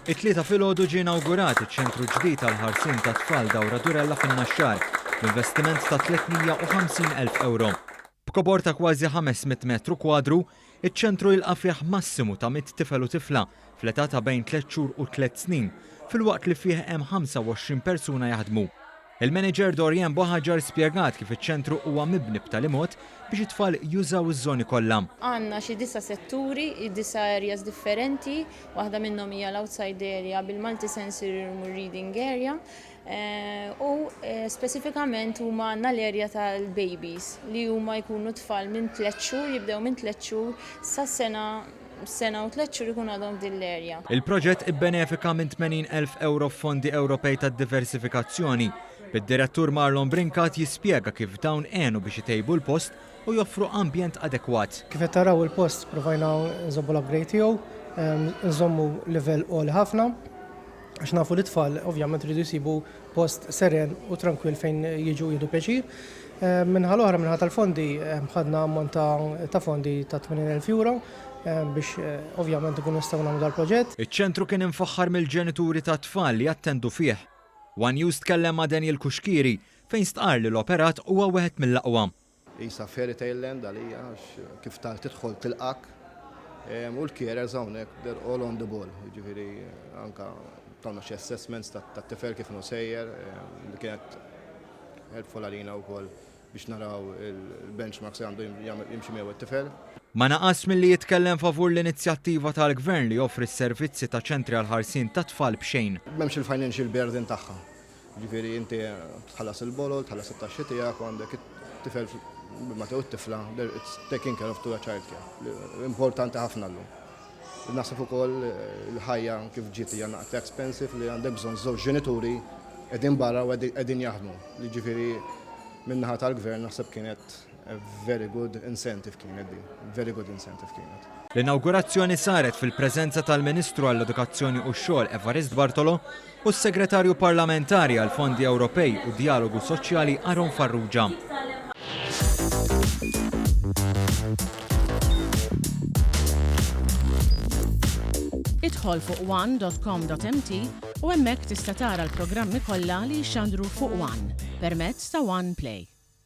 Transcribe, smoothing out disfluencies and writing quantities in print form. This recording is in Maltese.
It-tlieta filgħodu ġie inawgurat iċ-ċentru ġdid tal-ħarsien tat-tfal Dawra Durella fin-Naxxar b'investiment ta' 350,000 euro. B'kobor ta' kważi 500 metru kwadru, iċ-ċentru jilqa' fih massimu ta' 100 tifel u tifla fl-età ta' bejn 3 xhur u 3 snin, filwaqt li fih hemm 25 persuna jaħdmu. Il-manager Dorien Boħaġar spjegat kif iċ-ċentru huwa mibni b'tali mod biex it-tfal jużaw iż-żoni kollha. Għandna xi 9 setturi, 9 areas differenti, waħda minnhom hija l-outside area bil-multisensory reading area u speċifikament huma għandna l-area tal-babies li huma jkunu tfal minn 3 xhur, jibdew minn 3 xhur sa sena u 3 xhur ikun għadhom din l-area. Il-proġett ibbenefika minn 80,000 euro fondi Ewropej tad-diversifikazzjoni. Bid-direttur Marlon Brinkat jispjega kif dawn għenu biex itejbu l-post u joffru ambjent adekwat. Kif qed taraw il-post provajna nżommu l-upgrade tiegħu, nżommu livell għoli ħafna, għax nafu l-tfal ovvjament rridu jsibu post seren u tranquil fejn jiġu jieħdu pjaċir. Minħa l-oħra minħa tal-fondi ħadna ammont ta' fondi ta' 80,000 euro biex ovvjament ikun nistgħu nagħmlu dal-proġett. Iċ-ċentru kien infaħħar mill-ġenituri ta' tfal li attendu fih. One News tkellem ma' Daniel Kuxkiri fejn stqar li l-operat huwa wieħed mill-aqwa. Isa fairy tale land għalija kif tal tidħol tilqak u l-kierers hawnhekk they're all on the ball. Jiġifieri anke tagħna xi assessments tat-tifel kif inhu sejjer li kienet helpful għalina wkoll biex naraw il-benchmarks li għandu jimxi miegħu it-tifel. Ma naqas milli jitkellem favur l-inizjattiva tal-Gvern li joffri s-servizzi ta' ċentri għall-ħarsien tat-tfal b'xejn. M'hemmx il-financial burden tagħha. Ġifieri inti tħallas il-bolol, tħallas it-taxxi tiegħek u għandek it-tifel ma tew it-tifla, it's taking care of to a child care. Importanti ħafna llum. Naħseb ukoll il-ħajja kif ġiet hija naqta expensive li għandek bżonn żewġ ġenituri qegħdin barra u qegħdin jaħdmu. Li ġifieri min-naħa tal-Gvern naħseb kienet very good incentive kienet di. Very good incentive kienet. L-inaugurazzjoni saret fil-preżenza tal-Ministru għall-Edukazzjoni u x-Xogħol Evarist Bartolo u s-Segretarju Parlamentari għall Fondi Ewropej u Dialogu Soċjali Aron Farrugia. Idħol fuq one.com.mt u hemmhekk tista' tara l-programmi kollha li jxandru fuq One permezz ta' One Play.